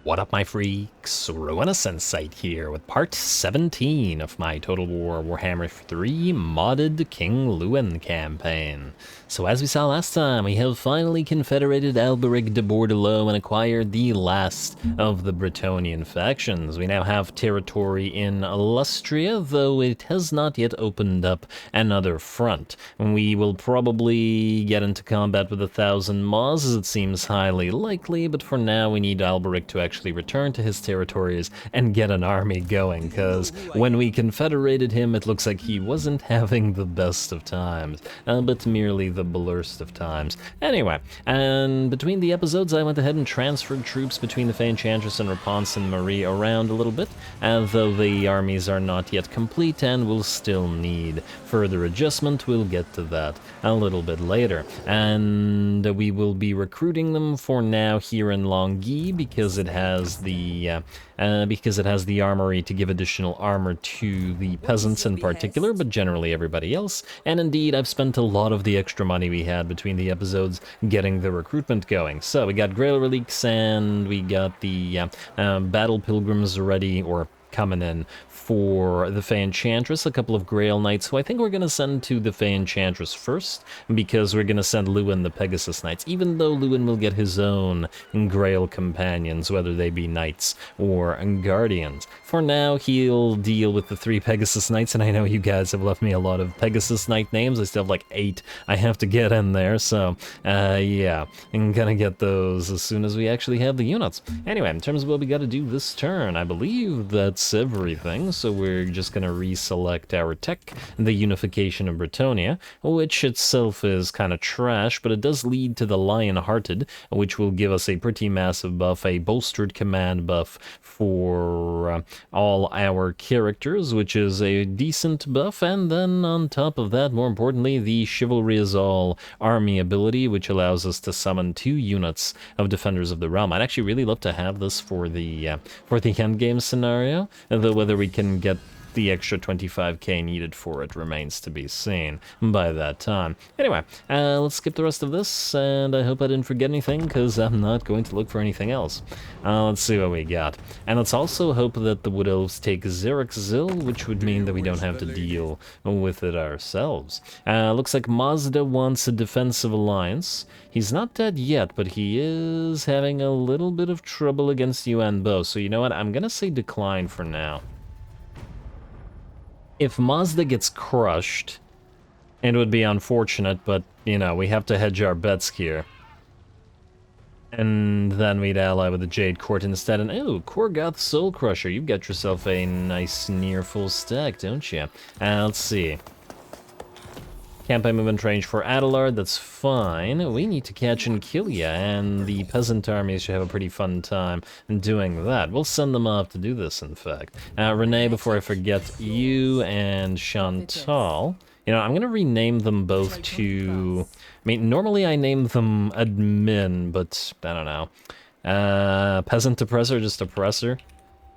What up, my freaks? RuinusInsight here with part 17 of my Total War Warhammer 3 modded King Louen campaign. So as we saw last time, we have finally confederated Alberic de Bordelot and acquired the last of the Bretonnian factions. We now have territory in Illustria, though it has not yet opened up another front. We will probably get into combat with 1,000 Moz, as it seems highly likely, but for now we need Alberic to actually return to his territories and get an army going, because when we confederated him, it looks like he wasn't having the best of times, but merely the blurst of times. Anyway, and between the episodes, I went ahead and transferred troops between the Fey Enchantress and Rapunz and Marie around a little bit, though the armies are not yet complete and will still need further adjustment. We'll get to that a little bit later, and we will be recruiting them for now here in Longwy because it has the armory to give additional armor to the peasants in particular, but generally everybody else. And indeed, I've spent a lot of the extra money we had between the episodes getting the recruitment going. So we got Grail Relics and we got the Battle Pilgrims ready, or coming in, for the Fey Enchantress, a couple of Grail Knights, who I think we're going to send to the Fey Enchantress first, because we're going to send Louen the Pegasus Knights, even though Louen will get his own Grail companions, whether they be Knights or Guardians. For now, he'll deal with the 3 Pegasus Knights, and I know you guys have left me a lot of Pegasus Knight names. I still have like 8 I have to get in there, so yeah, I'm gonna get those as soon as we actually have the units. Anyway, in terms of what we gotta do this turn, I believe that's everything, so we're just gonna reselect our tech, the Unification of Bretonnia, which itself is kind of trash, but it does lead to the Lion-Hearted, which will give us a pretty massive buff, a bolstered command buff for all our characters, which is a decent buff, and then on top of that, more importantly, the Chivalry is All army ability, which allows us to summon 2 units of Defenders of the Realm. I'd actually really love to have this for the endgame scenario, though whether we can get the extra 25k needed for it remains to be seen by that time. Anyway, let's skip the rest of this, and I hope I didn't forget anything, because I'm not going to look for anything else. Let's see what we got. And let's also hope that the Wood Elves take Xerxzil, which would mean that we don't have to deal with it ourselves. Looks like Mazda wants a defensive alliance. He's not dead yet, but he is having a little bit of trouble against Yuan Bo, so you know what, I'm gonna say decline for now. If Mazda gets crushed, it would be unfortunate, but, you know, we have to hedge our bets here. And then we'd ally with the Jade Court instead, and ooh, Korgoth Soul Crusher, you've got yourself a nice near full stack, don't you? Let's see. Campaign movement range for Adelard, that's fine. We need to catch and kill ya, and the peasant armies should have a pretty fun time doing that. We'll send them off to do this, in fact. Renee, before I forget, you and Chantal. You know, I'm gonna rename them both to... I mean, normally I name them admin, but I don't know. Peasant oppressor, just oppressor?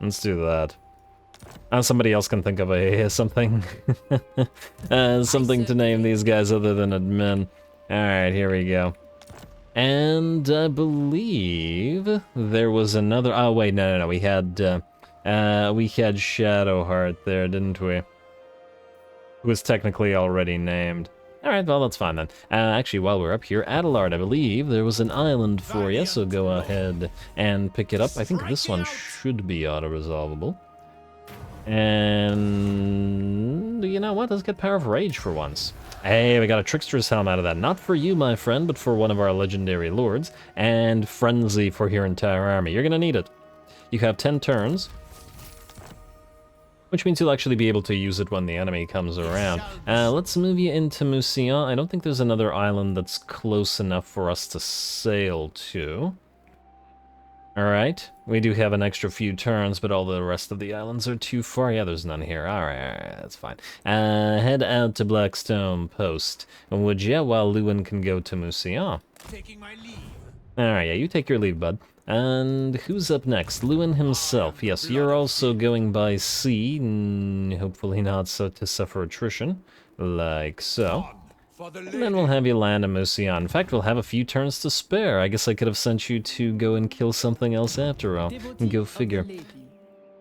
Let's do that. Somebody else can think of something something to name these guys other than admin. Alright, here we go. And I believe there was another... Oh, wait, no. We had Shadowheart there, didn't we? It was technically already named. Alright, well, that's fine then. Actually, while we're up here, Adelard, I believe there was an island for you, so go ahead and pick it up. I think this one should be auto-resolvable. And you know what? Let's get Power of Rage for once. Hey, we got a Trickster's Helm out of that. Not for you, my friend, but for one of our legendary lords. And Frenzy for your entire army. You're gonna need it. You have 10 turns, which means you'll actually be able to use it when the enemy comes around. Let's move you into Mousillon. I don't think there's another island that's close enough for us to sail to. Alright, we do have an extra few turns, but all the rest of the islands are too far. Yeah, there's none here. Alright, that's fine. Head out to Blackstone Post, would ya, while Louen can go to Mousillon. Taking my leave. Alright, yeah, you take your leave, bud. And who's up next? Louen himself. Yes, you're also going by sea, hopefully not so to suffer attrition, like so. And then we'll have you land a Musion. In fact, we'll have a few turns to spare. I guess I could have sent you to go and kill something else after all. Go figure.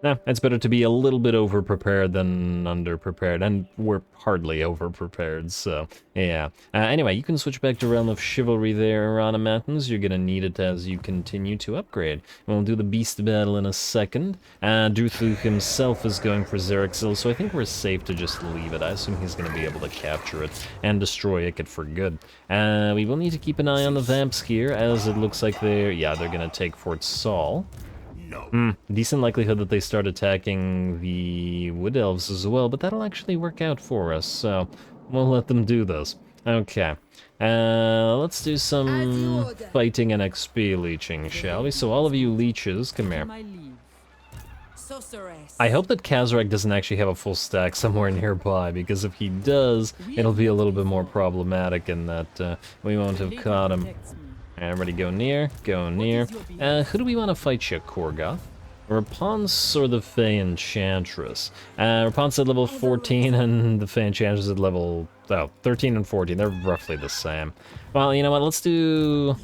No, it's better to be a little bit over-prepared than under-prepared, and we're hardly over-prepared, so, yeah. Anyway, you can switch back to Realm of Chivalry there on the mountains. You're gonna need it as you continue to upgrade. We'll do the Beast Battle in a second. Druthu himself is going for Xerxil, so I think we're safe to just leave it. I assume he's gonna be able to capture it and destroy it for good. We will need to keep an eye on the Vamps here, as it looks like they're gonna take Fort Saul. Decent likelihood that they start attacking the Wood Elves as well, but that'll actually work out for us, so we'll let them do this. Okay, let's do some fighting and XP leeching, shall we? So all of you leeches, come here. I hope that Kazrak doesn't actually have a full stack somewhere nearby, because if he does, it'll be a little bit more problematic in that we won't have caught him. Everybody go near, go near. Who do we want to fight you, Korgoth? Rapunzel or the Fey Enchantress? Rapunzel at level 14 and the Fey Enchantress at level 13 and 14. They're roughly the same. Well, you know what, let's do...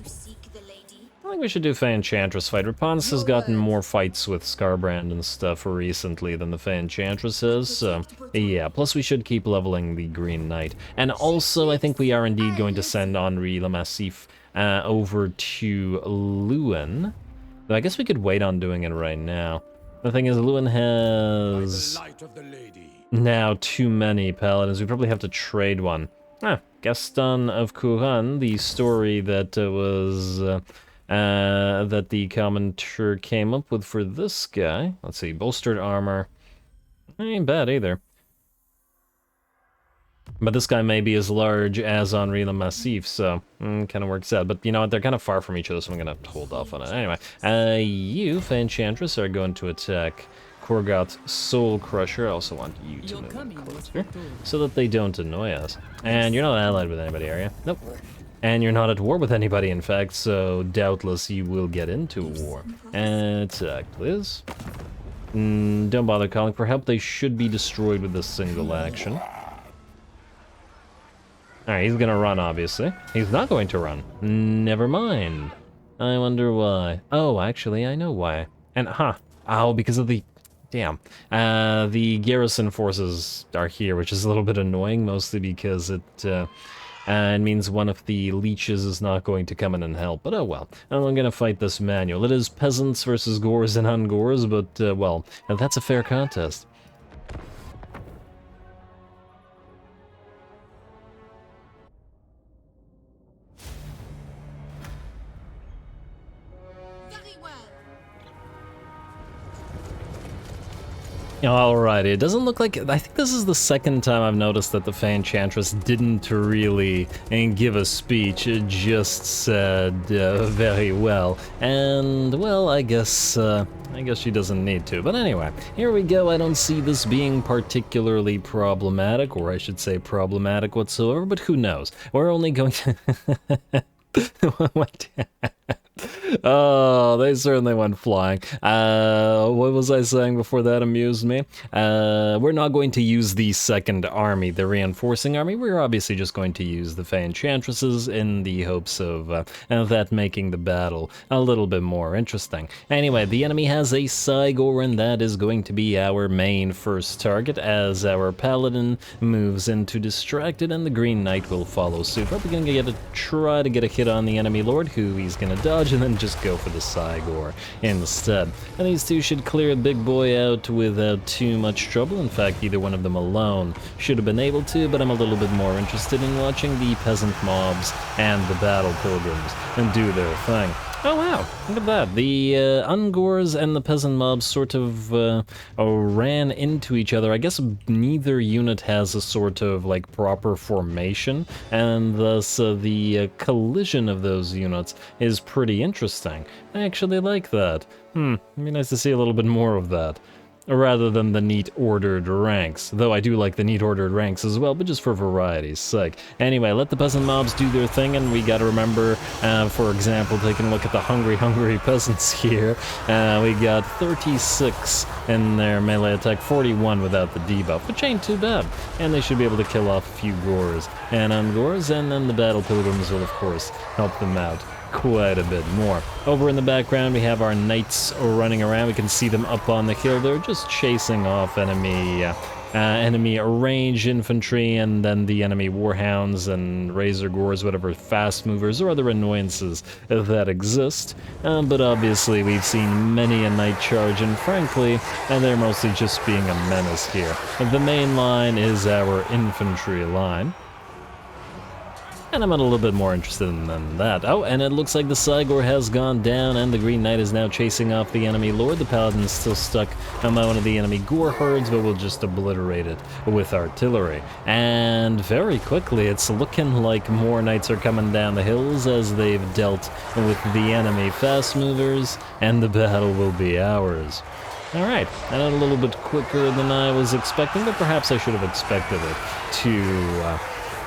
I think we should do Fey Enchantress fight. Rapunzel has gotten more fights with Scarbrand and stuff recently than the Fey Enchantress has, so yeah. Plus we should keep leveling the Green Knight. And also I think we are indeed going to send Henri le Massif over to Louen. Though I guess we could wait on doing it right now. The thing is, Louen has now too many paladins. We probably have to trade one. Gaston of Couronne, the story that was that the commenter came up with for this guy. Let's see, bolstered armor. Ain't bad either. But this guy may be as large as Henri le Massif, so kind of works out. But you know what, they're kind of far from each other, so I'm going to hold off on it. Anyway, you, Fey Enchantress, are going to attack Korgoth's Soul Crusher. I also want you to move in closer, so that they don't annoy us. And you're not allied with anybody, are you? Nope. And you're not at war with anybody, in fact, so doubtless you will get into a war. Attack, please. Don't bother calling for help. They should be destroyed with this single action. Alright, he's gonna run, obviously. He's not going to run. Never mind. I wonder why. Oh, actually, I know why. And, oh, because of the... Damn. The garrison forces are here, which is a little bit annoying, mostly because it means one of the leeches is not going to come in and help. But oh well. And I'm gonna fight this manual. It is peasants versus gores and ungores, but, well, that's a fair contest. Alrighty, it doesn't look like... I think this is the second time I've noticed that the Fey Enchantress didn't really give a speech. It just said, very well. And, well, I guess she doesn't need to. But anyway, here we go. I don't see this being particularly problematic, or I should say problematic whatsoever, but who knows? We're only going to... What? Oh, they certainly went flying. What was I saying before that amused me? We're not going to use the second army, the reinforcing army. We're obviously just going to use the Fey Enchantresses in the hopes of that making the battle a little bit more interesting. Anyway, the enemy has a Cygor, and that is going to be our main first target as our Paladin moves into Distracted, and the Green Knight will follow suit. Probably going to try to get a hit on the enemy lord, who he's going to dodge, and then just go for the Cygor instead. And these two should clear the big boy out without too much trouble. In fact, either one of them alone should have been able to, but I'm a little bit more interested in watching the peasant mobs and the battle pilgrims and do their thing. Oh wow, look at that. The Ungors and the peasant mobs sort of ran into each other. I guess neither unit has a sort of like proper formation, and thus the collision of those units is pretty interesting. I actually like that. It'd be nice to see a little bit more of that. rather than the neat ordered ranks. Though I do like the neat ordered ranks as well, but just for variety's sake. Anyway, let the peasant mobs do their thing, and we gotta remember, for example, taking a look at the hungry peasants here. We got 36 in their melee attack, 41 without the debuff, which ain't too bad. And they should be able to kill off a few gores and ungores, and then the battle pilgrims will, of course, help them out quite a bit more. Over in the background, we have our knights running around. We can see them up on the hill. They're just chasing off enemy range infantry, and then the enemy warhounds and razor gores, whatever fast movers or other annoyances that exist. But obviously, we've seen many a knight charge, and frankly, they're mostly just being a menace here. The main line is our infantry line. And I'm a little bit more interested in that. Oh, and it looks like the Cygor has gone down, and the Green Knight is now chasing off the enemy Lord. The Paladin's still stuck on one of the enemy Gore herds, but we'll just obliterate it with artillery. And very quickly, it's looking like more Knights are coming down the hills as they've dealt with the enemy fast movers, and the battle will be ours. Alright, and a little bit quicker than I was expecting, but perhaps I should have expected it to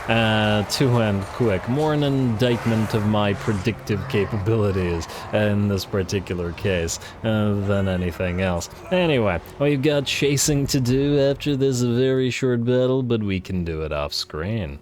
end quick. More an indictment of my predictive capabilities in this particular case than anything else. Anyway, we've got chasing to do after this very short battle, but we can do it off screen.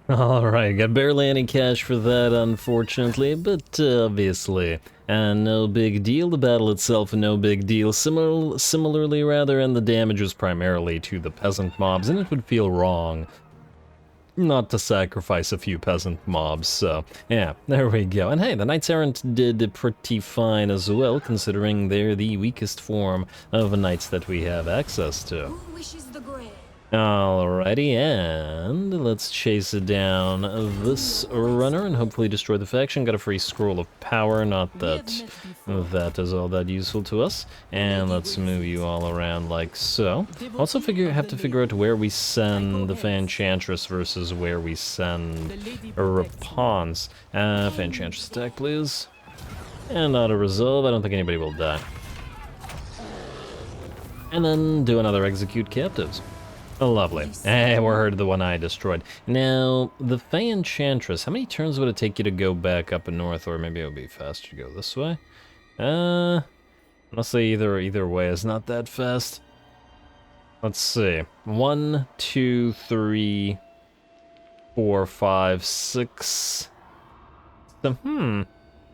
Alright, got barely any cash for that, unfortunately, but obviously, no big deal. The battle itself, no big deal. Similarly, rather, and the damage was primarily to the peasant mobs, and it would feel wrong not to sacrifice a few peasant mobs, so yeah, there we go. And hey, the Knights Errant did pretty fine as well, considering they're the weakest form of knights that we have access to. Who wishes the grave? Alrighty, and let's chase it down this runner and hopefully destroy the faction. Got a free scroll of power, not that that is all that useful to us. And let's move you all around like so. Also have to figure out where we send the Fanchantress versus where we send Rapons. Fanchantress attack, please. And auto-resolve, I don't think anybody will die. And then do another execute captives. Oh, lovely. Hey, we're heard of the one I destroyed. Now, the Fey Enchantress, how many turns would it take you to go back up north, or maybe it would be faster to go this way? Honestly, either way is not that fast. Let's see. 1, 2, 3, 4, 5, 6.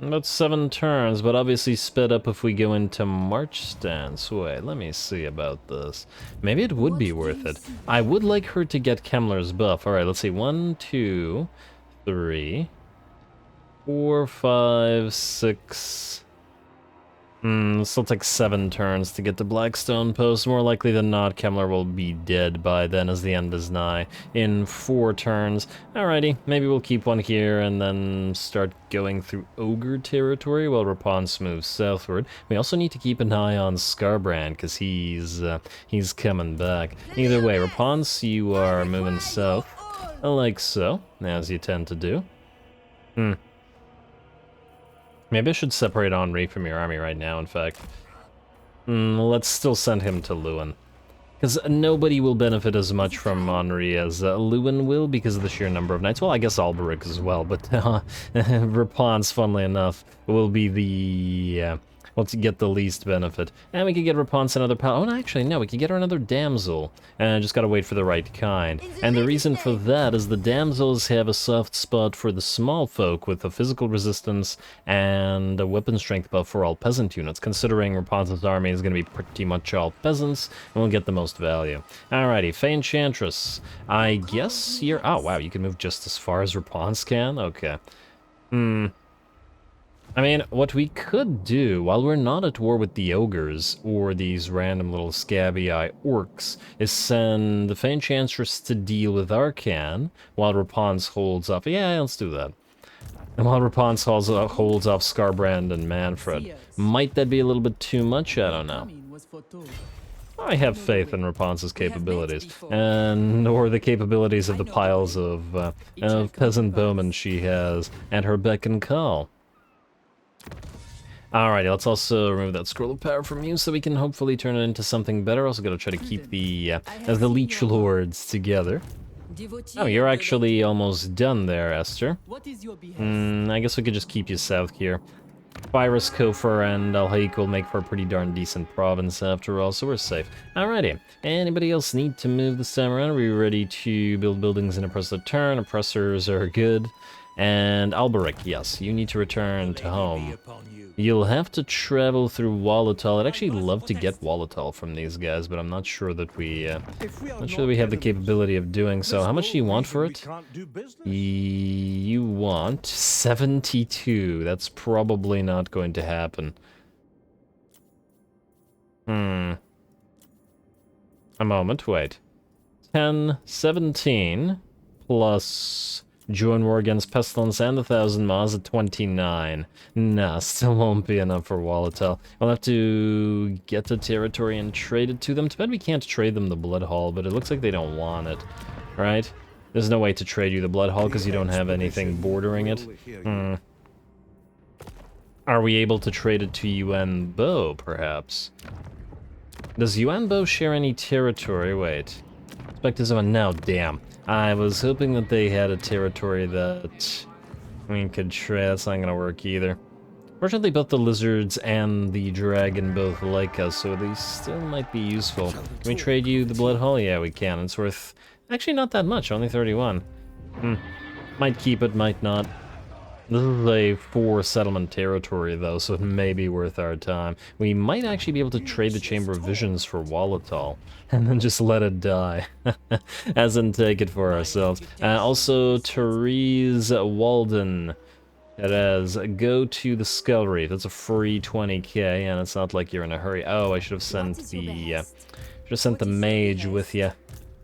About 7 turns, but obviously sped up if we go into March stance. Wait, let me see about this. Maybe it would be worth it. I would like her to get Kemmler's buff. Alright, let's see. 1, 2, 3, 4, 5, 6. Still take 7 turns to get to Blackstone Post. More likely than not, Kemmler will be dead by then as the end is nigh in 4 turns. Alrighty, maybe we'll keep one here and then start going through Ogre territory while Rapons moves southward. We also need to keep an eye on Scarbrand because he's coming back. Either way, Rapons, you are moving south, like so, as you tend to do. Maybe I should separate Henri from your army right now, in fact. Let's still send him to Louen. Because nobody will benefit as much from Henri as Louen will because of the sheer number of knights. Well, I guess Alberic as well, but Rapons, funnily enough, will be the... well, to get the least benefit. And we could get Rapons another pal. Oh, no, actually, no, we could get her another damsel. And just gotta wait for the right kind. And the reason for that is the damsels have a soft spot for the small folk with a physical resistance and a weapon strength buff for all peasant units, considering Rapons' army is gonna be pretty much all peasants, and we'll get the most value. Alrighty, Fey Enchantress. I guess you're... oh, wow, you can move just as far as Rapons can? Okay. I mean, what we could do, while we're not at war with the ogres, or these random little scabby-eye orcs, is send the Fey Enchantress to deal with Arcan, while Rapons holds off... yeah, let's do that. And while Rapons holds off Scarbrand and Manfred. Might that be a little bit too much? I don't know. I have faith in Rapunzel's capabilities, and or the capabilities of the piles of peasant bowmen she has, and her beck and call. Alrighty, let's also remove that scroll of power from you so we can hopefully turn it into something better. Also gotta try to keep the Leech Lords together. Oh, you're actually almost done there, Esther. I guess we could just keep you south here. Virus, Kofar, and Al-Haik will make for a pretty darn decent province after all, so we're safe. Alrighty, anybody else need to move this time around? Are we ready to build buildings and oppress the turn? Oppressors are good. And Alberic, yes, you need to return to home. You'll have to travel through Wallatal. I'd actually love to get Wallatal from these guys, but I'm not sure that we have the capability of doing so. How much do you want for it? You want 72. That's probably not going to happen. A moment, wait. 10, 17, plus join war against Pestilence and the 1,000 Maws at 29. Nah, still won't be enough for Wallatal. I'll have to get the territory and trade it to them. Too bad we can't trade them the Blood Hall, but it looks like they don't want it. Right? There's no way to trade you the Blood Hall because you don't have anything bordering it. Are we able to trade it to Yuan Bo, perhaps? Does Yuan Bo share any territory? Wait. Spectres of a... No, damn. I was hoping that they had a territory that we could trade. That's not gonna work either. Fortunately, both the lizards and the dragon both like us, so these still might be useful. Can we trade you the Blood Hall? Yeah, we can. It's worth... actually not that much, only 31. Might keep it, might not. This is a 4-settlement territory, though, so it may be worth our time. We might actually be able to trade the Chamber of Visions for Wallatal, and then just let it die. As in, take it for ourselves. Also, Therese Walden. It is, go to the Skull Reef. That's a free 20k, and it's not like you're in a hurry. Oh, I should have sent the mage with you.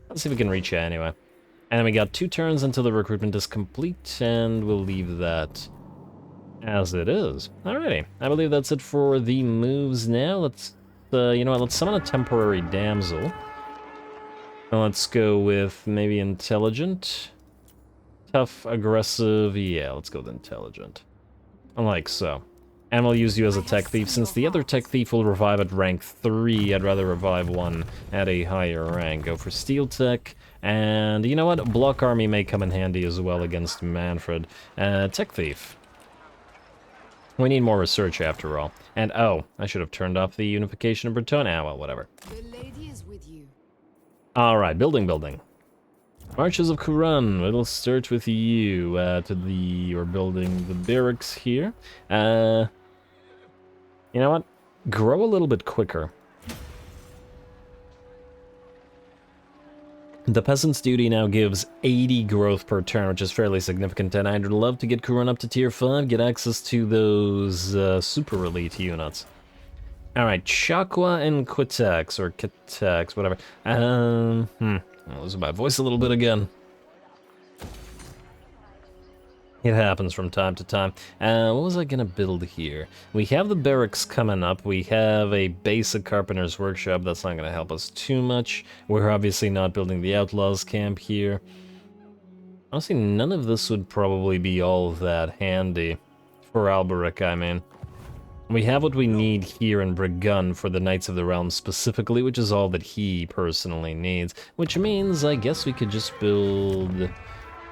Let's see if we can reach you anyway. And we got 2 turns until the recruitment is complete, and we'll leave that as it is. Alrighty, I believe that's it for the moves now. Let's, you know what, let's summon a temporary damsel. And let's go with maybe intelligent. Tough, aggressive, yeah, let's go with intelligent. Like so. And we'll use you as a tech thief. Since the other tech thief will revive at rank 3, I'd rather revive one at a higher rank. Go for steel tech. And you know what? Block army may come in handy as well against Manfred. Tech thief. We need more research after all. And oh, I should have turned off the unification of Bretonnia. Well, whatever. The lady is with you. Alright, building. Marches of Couronne. It'll start with you. We're building the barracks here. You know what? Grow a little bit quicker. The Peasant's Duty now gives 80 growth per turn, which is fairly significant, and I'd love to get Couronne up to tier 5, get access to those super elite units. Alright, Chakwa and Quitax, or Kitax, whatever. I'll lose my voice a little bit again. It happens from time to time. What was I gonna build here? We have the barracks coming up. We have a basic carpenter's workshop. That's not gonna help us too much. We're obviously not building the outlaws camp here. Honestly, none of this would probably be all that handy. For Alberic, I mean. We have what we need here in Bregun for the Knights of the Realm specifically, which is all that he personally needs. Which means, I guess we could just build...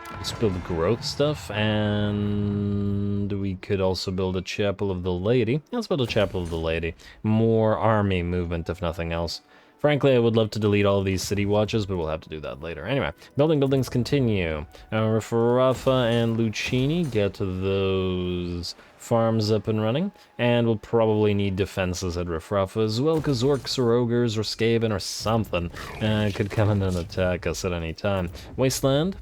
Let's build growth stuff, and we could also build a Chapel of the Lady. Let's build a Chapel of the Lady. More army movement, if nothing else. Frankly, I would love to delete all of these city watches, but we'll have to do that later. Anyway, buildings continue. Rafa and Lucchini get those farms up and running, and we'll probably need defenses at Rafa as well, because orcs or ogres or Skaven or something could come in and attack us at any time. Wasteland.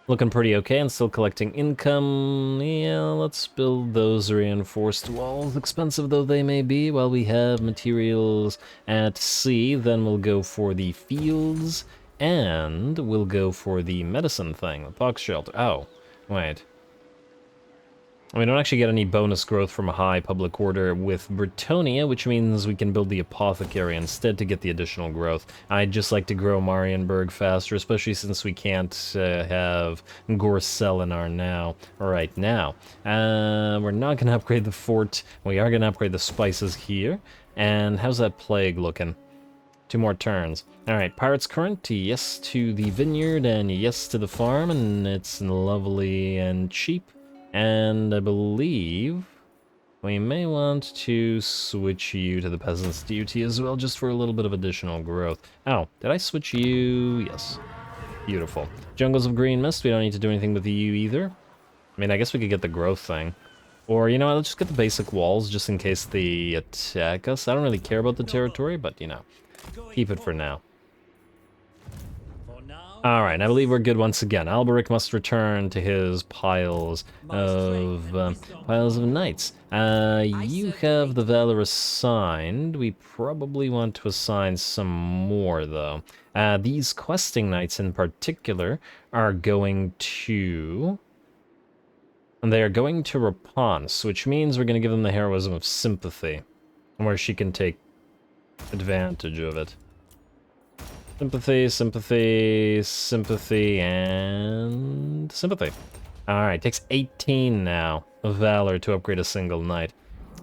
Looking pretty okay and still collecting income. Yeah, let's build those reinforced walls, expensive though they may be, while we have materials at sea. Then we'll go for the fields, and we'll go for the medicine thing, the pox shelter. Oh, wait. We don't actually get any bonus growth from a high public order with Bretonnia, which means we can build the apothecary instead to get the additional growth. I'd just like to grow Marienburg faster, especially since we can't have Gorsellinar now, right now. We're not going to upgrade the fort. We are going to upgrade the spices here. And how's that plague looking? 2 more turns. Alright, Pirates Current, yes to the vineyard, and yes to the farm, and it's lovely and cheap. And I believe we may want to switch you to the Peasants' Duty as well, just for a little bit of additional growth. Oh, did I switch you? Yes. Beautiful. Jungles of Green Mist, we don't need to do anything with you either. I mean, I guess we could get the growth thing. Or, you know what, let's just get the basic walls, just in case they attack us. I don't really care about the territory, but, you know, keep it for now. Alright, I believe we're good once again. Alberic must return to his piles of knights. You have the Valor assigned. We probably want to assign some more, though. These questing knights in particular are going to... They are going to Rapunzel, which means we're going to give them the heroism of sympathy, where she can take advantage of it. Sympathy, sympathy, sympathy, and sympathy. Alright, takes 18 now of Valor to upgrade a single knight.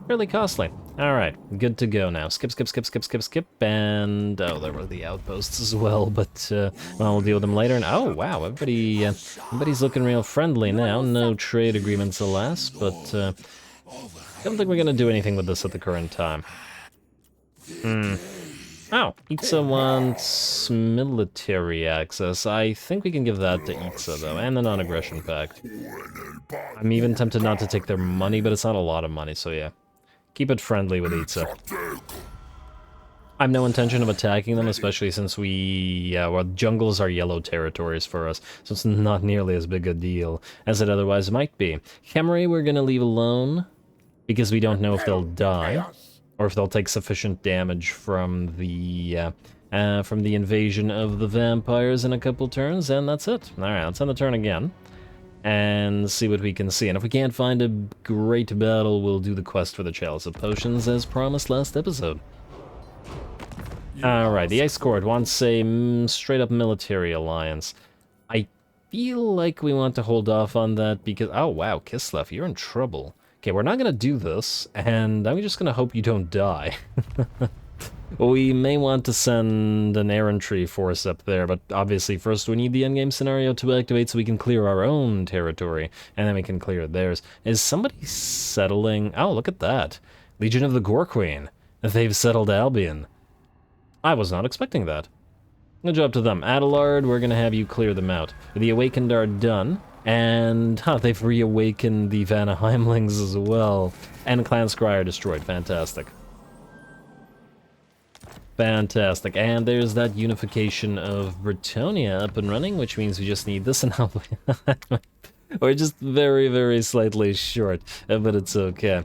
Fairly costly. Alright, good to go now. Skip, skip, skip, skip, skip, skip, and... Oh, there were the outposts as well, but well, we'll deal with them later. And oh, wow, everybody's looking real friendly now. No trade agreements, alas, but I don't think we're going to do anything with this at the current time. Oh, Itza wants military access. I think we can give that to Itza, though, and the non-aggression pact. I'm even tempted not to take their money, but it's not a lot of money, so yeah. Keep it friendly with Itza. I have no intention of attacking them, especially since well, jungles are yellow territories for us, so it's not nearly as big a deal as it otherwise might be. Khemri we're gonna leave alone, because we don't know if they'll die. Or if they'll take sufficient damage from the invasion of the vampires in a couple turns, and that's it. Alright, let's end the turn again. And see what we can see. And if we can't find a great battle, we'll do the quest for the Chalice of Potions, as promised last episode. Alright, the Ice Court wants a straight-up military alliance. I feel like we want to hold off on that because... Oh, wow, Kislev, you're in trouble. Okay, we're not gonna do this, and I'm just gonna hope you don't die. We may want to send an errantry force up there, but obviously first we need the endgame scenario to activate so we can clear our own territory, and then we can clear theirs. Is somebody settling... Oh, look at that. Legion of the Gore Queen. They've settled Albion. I was not expecting that. Good job to them. Adelard, we're gonna have you clear them out. The Awakened are done. And they've reawakened the Vanaheimlings as well. And Clan Scryer destroyed. Fantastic. Fantastic. And there's that unification of Bretonnia up and running, which means we just need this and we're just very, very slightly short, but it's okay.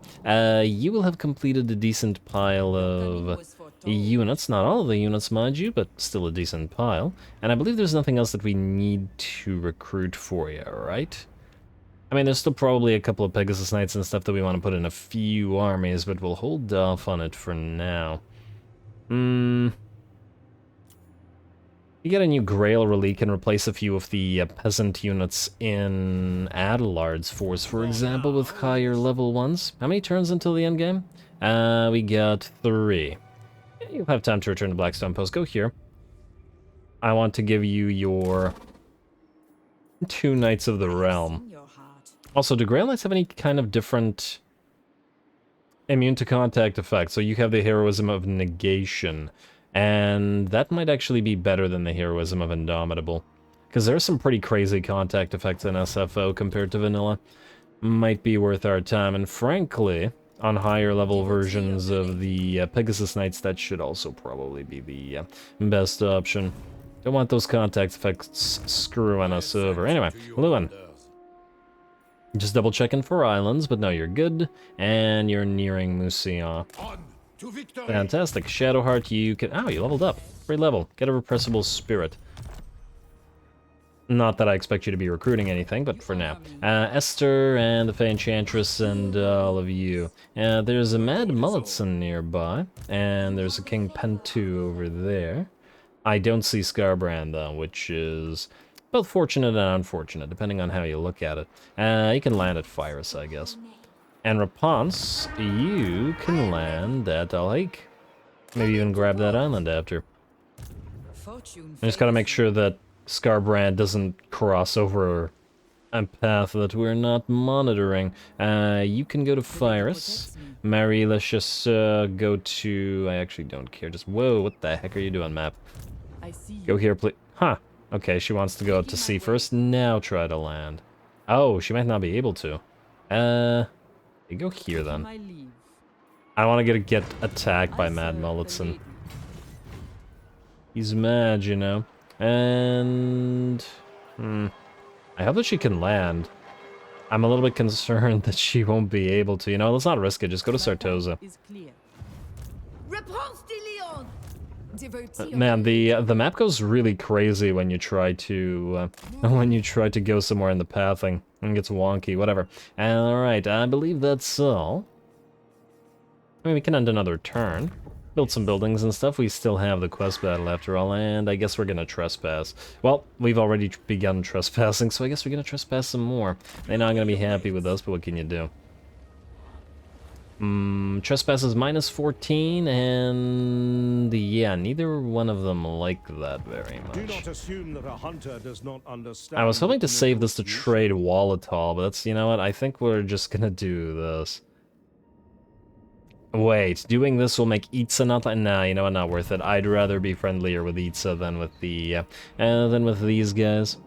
You will have completed a decent pile of units. Not all of the units, mind you, but still a decent pile. And I believe there's nothing else that we need to recruit for you, right? I mean, there's still probably a couple of Pegasus Knights and stuff that we want to put in a few armies, but we'll hold off on it for now. You get a new Grail Relic and replace a few of the peasant units in Adelard's force, for example, with higher level ones. How many turns until the endgame? We got 3. You'll have time to return to Blackstone Post. Go here. I want to give you your 2 Knights of the Realm. Also, do Grail Knights have any kind of different immune to contact effect? So you have the heroism of negation, and that might actually be better than the heroism of indomitable, because there's some pretty crazy contact effects in SFO compared to vanilla. Might be worth our time, and frankly, on higher level versions of the Pegasus Knights, that should also probably be the best option. Don't want those contact effects screwing us over. Anyway, Louen. Just double checking for islands, but no, you're good. And you're nearing Mousillon. Fantastic. Shadowheart, you can... Oh, you leveled up. Great level. Get a repressible spirit. Not that I expect you to be recruiting anything, but for now. Esther and the Fey Enchantress and all of you. There's a Mad Mullitson nearby, and there's a King Pentu over there. I don't see Scarbrand, though, which is both fortunate and unfortunate, depending on how you look at it. You can land at Fyrus, I guess. And Raponce, you can land at Alhaik. Maybe even grab that island after. I just gotta make sure that Scarbrand doesn't cross over a path that we're not monitoring. You can go to Fyrus. Marie, let's just go to... I actually don't care. Just, whoa, what the heck are you doing, map? Go here, please. Huh. Okay, she wants to go out to sea first. Now try to land. Oh, she might not be able to. You go here, then. I want to get attacked by Mad Mullitson. He's mad, you know. And... I hope that she can land. I'm a little bit concerned that she won't be able to. You know, let's not risk it. Just go to Sartosa. Man, the map goes really crazy when you try to go somewhere in the pathing and gets wonky. Whatever. All right, I believe that's all. I mean, we can end another turn. Build some buildings and stuff. We still have the quest battle after all, and I guess we're gonna trespass. Well, we've already begun trespassing, so I guess we're gonna trespass some more. They're not gonna be happy with us, but what can you do? Trespass is -14, and yeah, neither one of them like that very much. Do not assume that a hunter does not understand. I was hoping to save this to trade Walletall, but that's, you know what, I think we're just gonna do this. Wait, doing this will make Itza not... Nah, you know what, not worth it. I'd rather be friendlier with Itza than with the, than with these guys.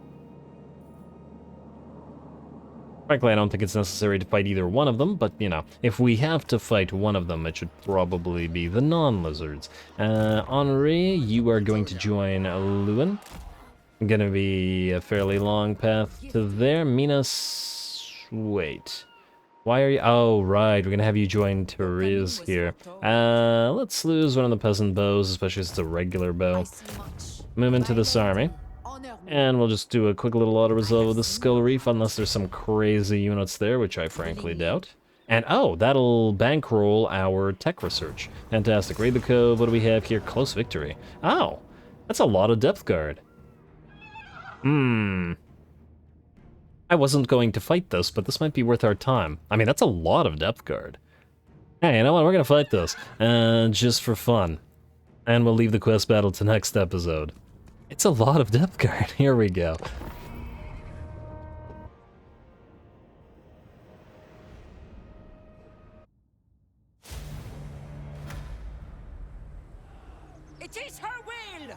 Frankly, I don't think it's necessary to fight either one of them, but, you know, if we have to fight one of them, it should probably be the non-lizards. Henri, you are going to join Louen. Gonna be a fairly long path to there. Minas... Wait... Why are you... Oh, right, we're gonna have you join Therese here. Let's lose one of the peasant bows, especially as it's a regular bow. Move into this army. And we'll just do a quick little auto-resolve of the Skull Reef, unless there's some crazy units there, which I frankly doubt. And, oh, that'll bankroll our tech research. Fantastic. Raid the Cove, what do we have here? Close victory. Oh, that's a lot of depth guard. I wasn't going to fight this, but this might be worth our time. I mean, that's a lot of depth guard. Hey, you know what? We're gonna fight this, just for fun. And we'll leave the quest battle to next episode. It's a lot of depth guard. Here we go. It is her will!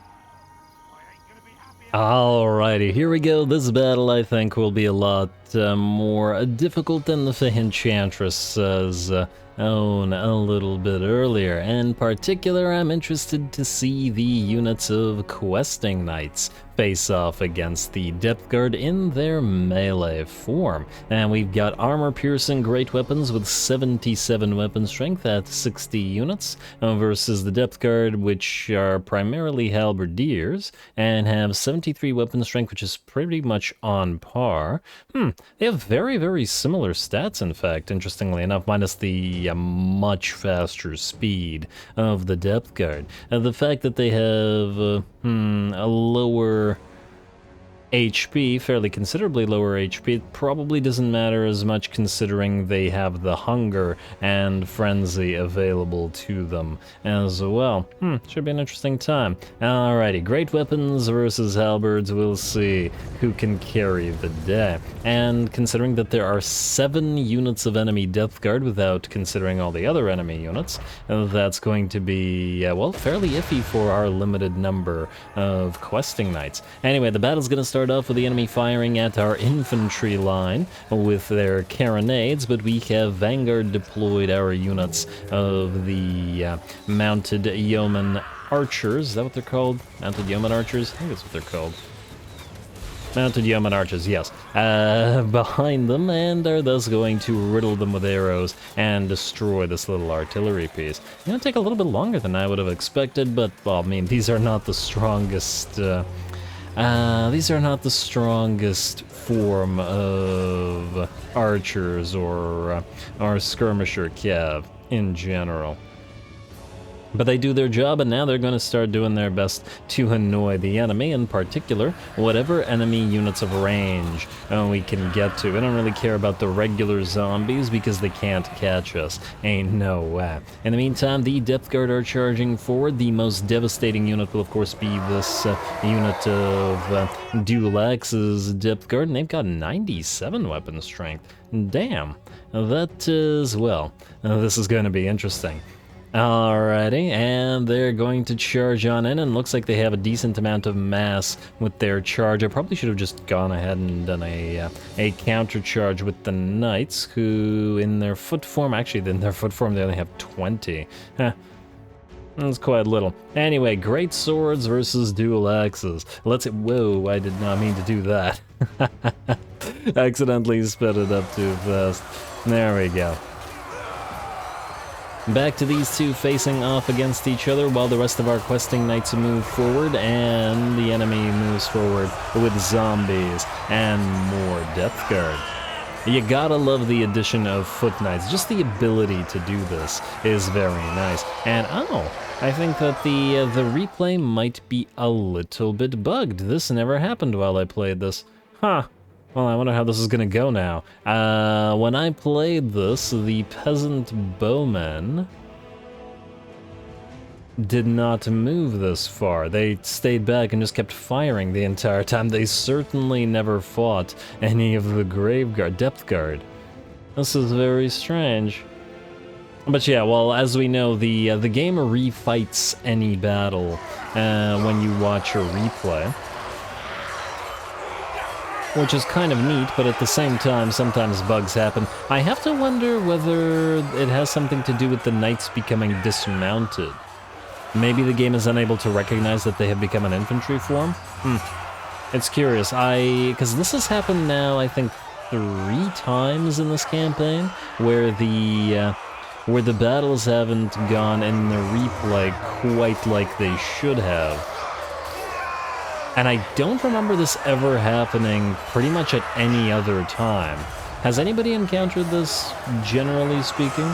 Alrighty, here we go. This battle, I think, will be a lot more difficult than the Fey Enchantress's own a little bit earlier. In particular, I'm interested to see the units of Questing Knights face off against the Depth Guard in their melee form. And we've got armor-piercing great weapons with 77 weapon strength at 60 units versus the Depth Guard, which are primarily halberdiers and have 73 weapon strength, which is pretty much on par. They have very, very similar stats, in fact, interestingly enough, minus the much faster speed of the Depth Guard. The fact that they have a lower HP, fairly considerably lower HP, it probably doesn't matter as much considering they have the hunger and frenzy available to them as well. Should be an interesting time. Alrighty, great weapons versus halberds, we'll see who can carry the day. And considering that there are 7 units of enemy Depth Guard without considering all the other enemy units, that's going to be, well, fairly iffy for our limited number of Questing Knights. Anyway, the battle's gonna start off with the enemy firing at our infantry line with their carronades, but we have Vanguard deployed our units of the mounted yeoman archers. Is that what they're called? Mounted yeoman archers? I think that's what they're called. Mounted yeoman archers, yes. Behind them, and are thus going to riddle them with arrows and destroy this little artillery piece. It's gonna take a little bit longer than I would have expected, but, well, I mean, these are not the strongest These are not the strongest form of archers or skirmisher cav in general. But they do their job, and now they're going to start doing their best to annoy the enemy, in particular, whatever enemy units of range we can get to. I don't really care about the regular zombies because they can't catch us. Ain't no way. In the meantime, the Depth Guard are charging forward. The most devastating unit will, of course, be this unit of Dual Axe's Depth Guard, and they've got 97 weapon strength. Damn. That is, well, this is going to be interesting. Alrighty, and they're going to charge on in, and looks like they have a decent amount of mass with their charge. I probably should have just gone ahead and done a counter charge with the knights, who in their foot form, actually in their foot form they only have 20. Huh. That's quite little. Anyway, great swords versus dual axes. Let's, whoa, I did not mean to do that. Accidentally sped it up too fast. There we go. Back to these two facing off against each other while the rest of our questing knights move forward and the enemy moves forward with zombies and more Depth Guard. You gotta love the addition of foot knights. Just the ability to do this is very nice. And oh, I think that the replay might be a little bit bugged. This never happened while I played this. Huh. Well, I wonder how this is gonna go now. When I played this, the peasant bowmen did not move this far. They stayed back and just kept firing the entire time. They certainly never fought any of the Depth Guard. This is very strange. But yeah, well, as we know, the game refights any battle when you watch a replay. Which is kind of neat, but at the same time, sometimes bugs happen. I have to wonder whether it has something to do with the knights becoming dismounted. Maybe the game is unable to recognize that they have become an infantry form? It's curious. Because this has happened now, I think, 3 times in this campaign, where the battles haven't gone in the replay quite like they should have. And I don't remember this ever happening pretty much at any other time. Has anybody encountered this, generally speaking,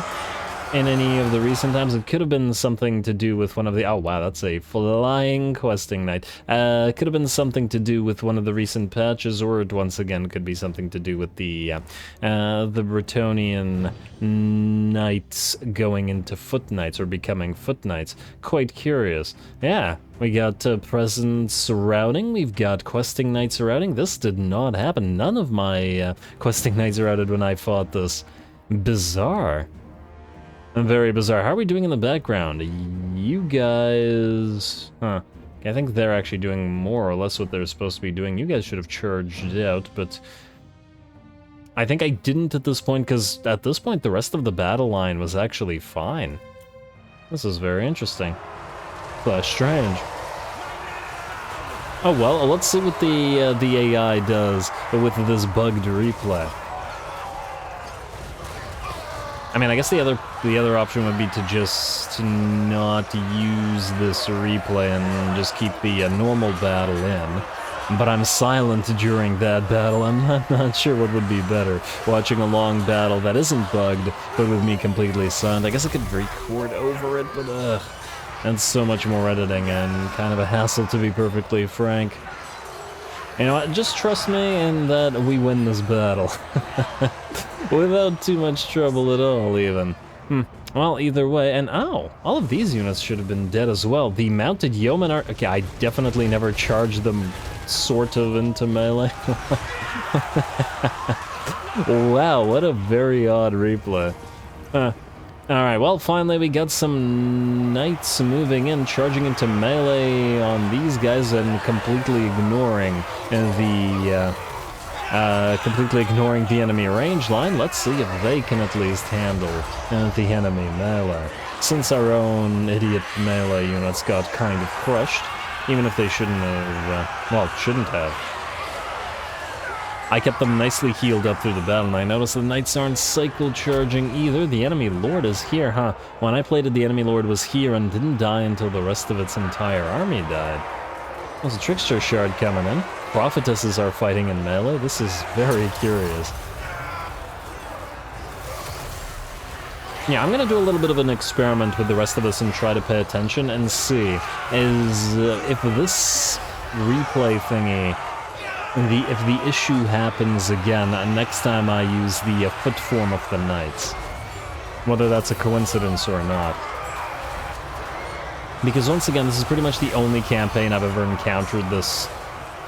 in any of the recent times? It could have been something to do with one of the... Oh wow, that's a flying questing knight. It could have been something to do with one of the recent patches, or it once again could be something to do with the Bretonnian knights going into foot knights, or becoming foot knights. Quite curious. Yeah. We got presence routing, we've got questing knights routing. This did not happen. None of my questing knights routed when I fought this. Bizarre. Very bizarre. How are we doing in the background? You guys... Huh. I think they're actually doing more or less what they're supposed to be doing. You guys should have charged out, but... I think I didn't at this point, because at this point the rest of the battle line was actually fine. This is very interesting. Strange. Oh well, let's see what the AI does with this bugged replay. I mean, I guess the other option would be to just not use this replay and just keep the normal battle in. But I'm silent during that battle. I'm not sure what would be better. Watching a long battle that isn't bugged, but with me completely silent. I guess I could record over it, but that's so much more editing and kind of a hassle, to be perfectly frank. You know what, just trust me in that we win this battle. Without too much trouble at all, even. Well, either way, and oh, all of these units should have been dead as well. The mounted yeomen are... Okay, I definitely never charged them sort of into melee. Wow, what a very odd replay. Alright, well, finally we got some knights moving in, charging into melee on these guys and completely ignoring the enemy range line. Let's see if they can at least handle the enemy melee. Since our own idiot melee units got kind of crushed, even if they shouldn't have. I kept them nicely healed up through the battle, and I noticed the knights aren't cycle charging either. The enemy lord is here, huh? When I played it, the enemy lord was here and didn't die until the rest of its entire army died. There's a Trickster Shard coming in. Prophetesses are fighting in melee. This is very curious. Yeah, I'm gonna do a little bit of an experiment with the rest of us and try to pay attention and see if this replay thingy, if the issue happens again next time I use the foot form of the knights, whether that's a coincidence or not. Because once again, this is pretty much the only campaign I've ever encountered this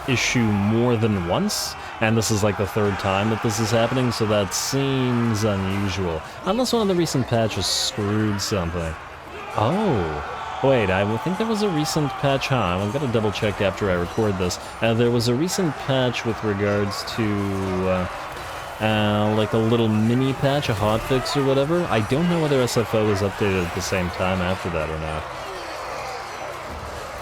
issue more than once, and this is like the third time that this is happening, so that seems unusual. Unless one of the recent patches screwed something. Oh, wait, I think there was a recent patch, huh? I'm gonna double check after I record this. There was a recent patch with regards to, like a little mini patch, a hotfix or whatever. I don't know whether SFO was updated at the same time after that or not.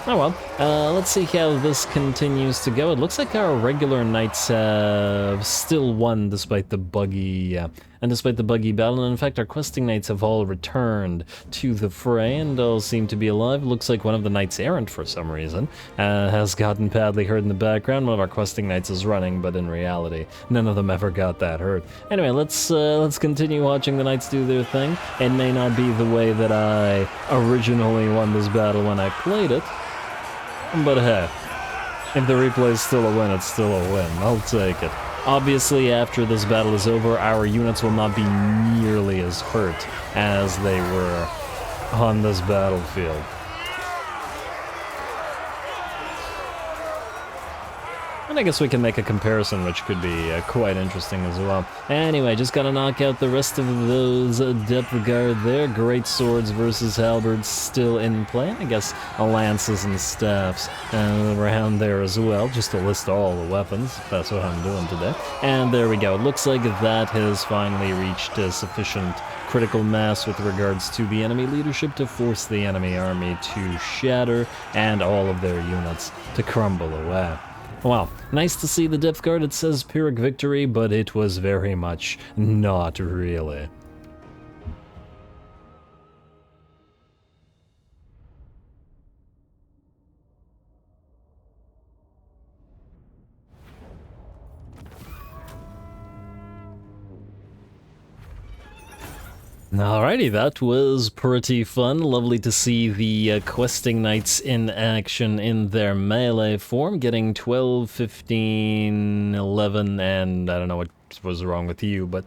Oh well, let's see how this continues to go. It looks like our regular knights have still won despite the buggy, battle, and in fact our questing knights have all returned to the fray and all seem to be alive. Looks like one of the knights errant for some reason has gotten badly hurt in the background. One of our questing knights is running, but in reality, none of them ever got that hurt. Anyway, let's continue watching the knights do their thing. It may not be the way that I originally won this battle when I played it, but hey, if the replay is still a win, it's still a win. I'll take it. Obviously, after this battle is over, our units will not be nearly as hurt as they were on this battlefield. And I guess we can make a comparison, which could be quite interesting as well. Anyway, just gotta knock out the rest of those depth guard there. Great swords versus halberds still in play. I guess lances and staffs around there as well, just to list all the weapons. That's what I'm doing today. And there we go. It looks like that has finally reached sufficient critical mass with regards to the enemy leadership to force the enemy army to shatter and all of their units to crumble away. Well, nice to see the depth guard. It says Pyrrhic victory, but it was very much not really. Alrighty, that was pretty fun. Lovely to see the questing knights in action in their melee form, getting 12, 15, 11, and I don't know what was wrong with you, but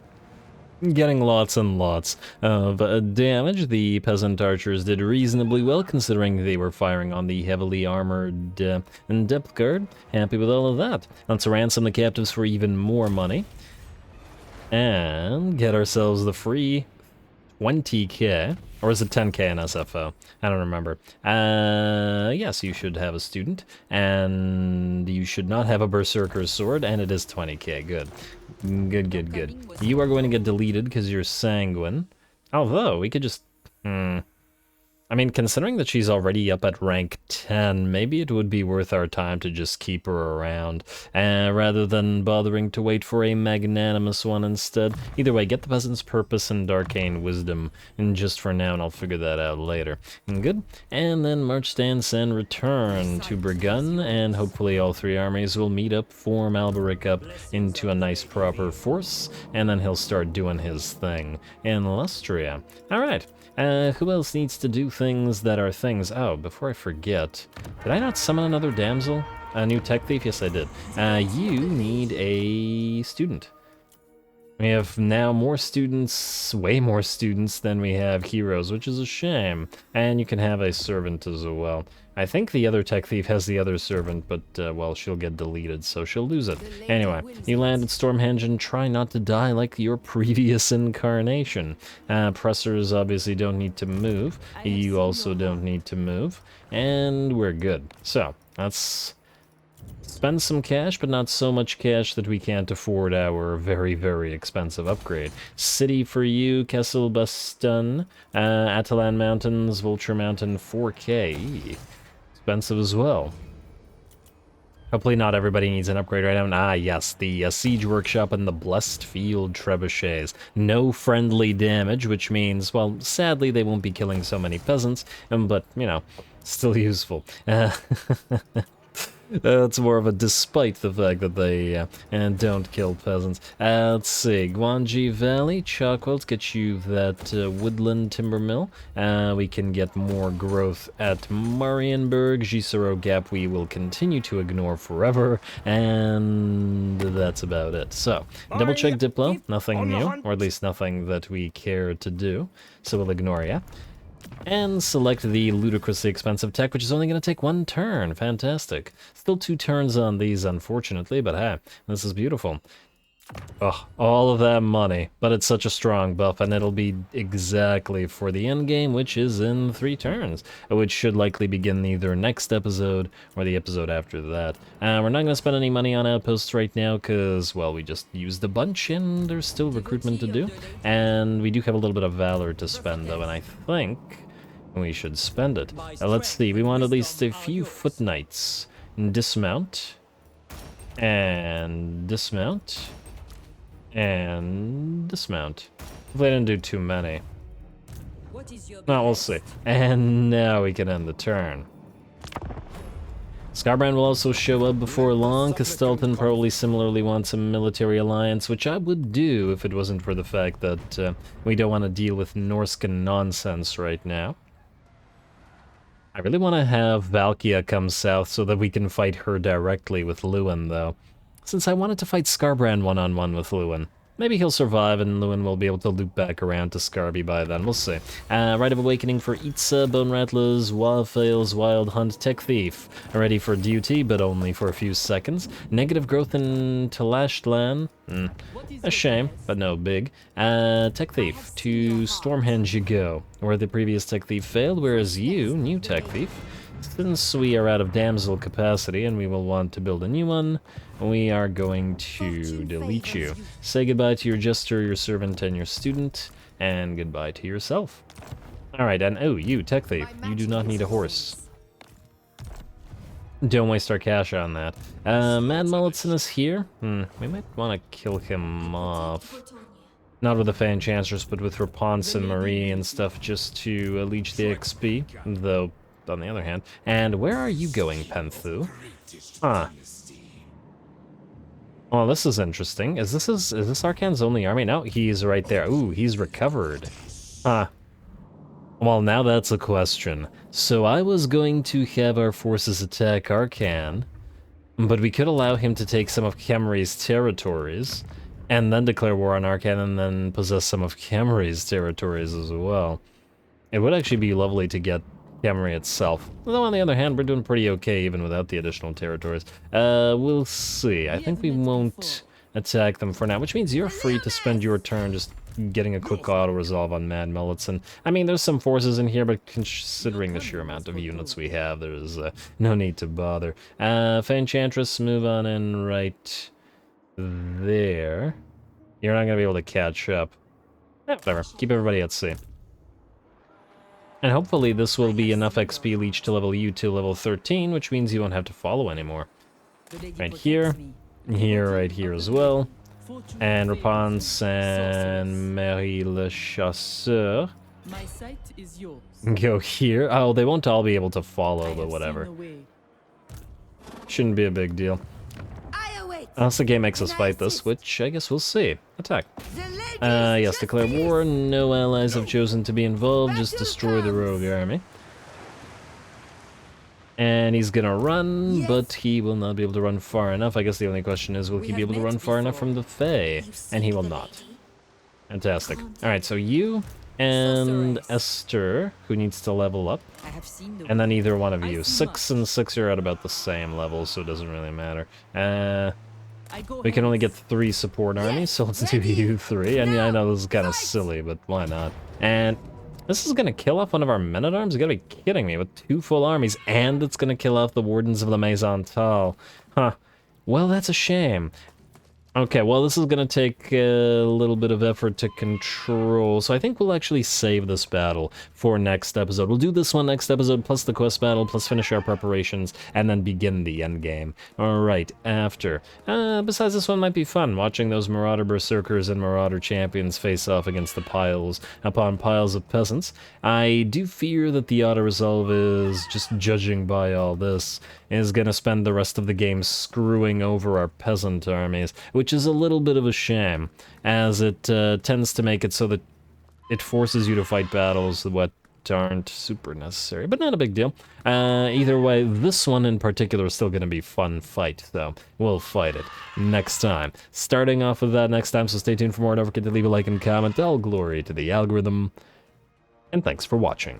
getting lots and lots of damage. The peasant archers did reasonably well, considering they were firing on the heavily armored depth guard. Happy with all of that. Let's ransom the captives for even more money, and get ourselves the free 20k, or is it 10k in SFO? I don't remember. Yes, you should have a student, and you should not have a berserker's sword, and it is 20k. Good. Good. You are going to get deleted because you're sanguine. Although, we could just... I mean, considering that she's already up at rank 10, maybe it would be worth our time to just keep her around, rather than bothering to wait for a magnanimous one instead. Either way, get the peasant's purpose and arcane wisdom, and just for now, and I'll figure that out later. Good. And then march, stand, send, return to Burgun, and hopefully all three armies will meet up, form Alberic up into a nice proper force, and then he'll start doing his thing in Lustria. Alright. Who else needs to do things that are things? Oh, before I forget, did I not summon another damsel? A new tech thief? Yes, I did. You need a student. We have now more students, way more students than we have heroes, which is a shame. And you can have a servant as well. I think the other tech thief has the other servant, but, well, she'll get deleted, so she'll lose it. Anyway, you landed Stormhenge and try not to die like your previous incarnation. Pressers obviously don't need to move. You also don't need to move. And we're good. So, let's spend some cash, but not so much cash that we can't afford our very, very expensive upgrade. City for you, Kessel Baston, Atalan Mountains, Vulture Mountain, 4k. Expensive as well. Hopefully not everybody needs an upgrade right now. Yes, the Siege Workshop and the Blessed Field Trebuchets. No friendly damage, which means, well, sadly they won't be killing so many peasants, but, you know, still useful. That's more of a despite the fact that they and don't kill peasants. Let's see, Guanji Valley, Chalkwell, get you that woodland timber mill. We can get more growth at Marienburg. Gisero Gap we will continue to ignore forever, and that's about it. So, double check Diplo, nothing new, or at least nothing that we care to do, so we'll ignore ya. And select the ludicrously expensive tech, which is only going to take 1 turn. Fantastic. Still 2 turns on these, unfortunately, but hey, this is beautiful. Oh, all of that money, but it's such a strong buff, and it'll be exactly for the endgame, which is in 3 turns, which should likely begin either next episode or the episode after that. We're not going to spend any money on outposts right now, because, well, we just used a bunch, and there's still recruitment to do, and we do have a little bit of valor to spend, though, and I think we should spend it. Let's see, we want at least a few foot knights. Dismount, and dismount, and dismount. Hopefully I didn't do too many. No, we'll see. And now we can end the turn. Scarbrand will also show up before long. Castelton probably similarly wants a military alliance, which I would do if it wasn't for the fact that we don't want to deal with Norscan nonsense right now. I really want to have Valkia come south so that we can fight her directly with Louen, though. Since I wanted to fight Scarbrand one-on-one with Louen. Maybe he'll survive and Louen will be able to loop back around to Scarby by then. We'll see. Rite of Awakening for Itza, Bone Rattlers, Wildfails, Wild Hunt, Tech Thief. Ready for duty, but only for a few seconds. Negative growth in Talashland. A shame, but no big. Tech Thief. To Stormhenge you go, where the previous Tech Thief failed, whereas you, new Tech Thief, since we are out of damsel capacity and we will want to build a new one, we are going to delete you. Say goodbye to your jester, your servant, and your student, and goodbye to yourself. Alright, and oh, you, Tech Thief, you do not need a horse. Don't waste our cash on that. Mad Mulletson is here. We might want to kill him off. Not with the Fan Chancellors, but with Rapunzel and Marie and stuff, just to leech the XP, though, on the other hand. And where are you going, Penthu? Huh. Well, this is interesting. Is this Arcan's only army? No, he's right there. Ooh, he's recovered. Huh. Well, now that's a question. So I was going to have our forces attack Arcan, but we could allow him to take some of Khemri's territories, and then declare war on Arcan, and then possess some of Khemri's territories as well. It would actually be lovely to get Khemri itself. Although on the other hand, we're doing pretty okay even without the additional territories. We'll see. I think we won't attack them for now, which means you're free to spend your turn just getting a quick auto-resolve on Mad Mulletson. I mean, there's some forces in here, but considering the sheer amount of units we have, there's no need to bother. Fanchantress, move on in right there. You're not going to be able to catch up. Whatever. Keep everybody at sea. And hopefully this will be enough XP leech to level you to level 13, which means you won't have to follow anymore. Right here, right here as well. And Rapunzel and Marie le Chasseur. Go here. Oh, they won't all be able to follow, but whatever. Shouldn't be a big deal. Unless the game makes us fight this, which I guess we'll see. Attack. Yes, declare war. No allies have chosen to be involved. Just destroy the rogue army. And he's gonna run, but he will not be able to run far enough. I guess the only question is, will he be able to run far enough from the Fae? And he will not. Fantastic. Alright, so you and Esther, who needs to level up. And then either one of you. 6 and 6 are at about the same level, so it doesn't really matter. We can only get 3 support armies, so let's do you 3. And yeah, I know this is kind of silly, but why not? And this is going to kill off one of our men-at-arms? You gotta be kidding me, with 2 full armies, and it's going to kill off the Wardens of the Maison Tal. Huh. Well, that's a shame. Okay, well, this is going to take a little bit of effort to control, so I think we'll actually save this battle for next episode. We'll do this one next episode, plus the quest battle, plus finish our preparations, and then begin the endgame. Alright, after. Besides, this one might be fun, watching those Marauder Berserkers and Marauder Champions face off against the piles upon piles of peasants. I do fear that the auto-resolve is, just judging by all this, is going to spend the rest of the game screwing over our peasant armies, which is a little bit of a shame, as it tends to make it so that it forces you to fight battles that aren't super necessary, but not a big deal. Either way, this one in particular is still going to be a fun fight, so we'll fight it next time. Starting off with that next time, so stay tuned for more. Don't forget to leave a like and comment. All glory to the algorithm, and thanks for watching.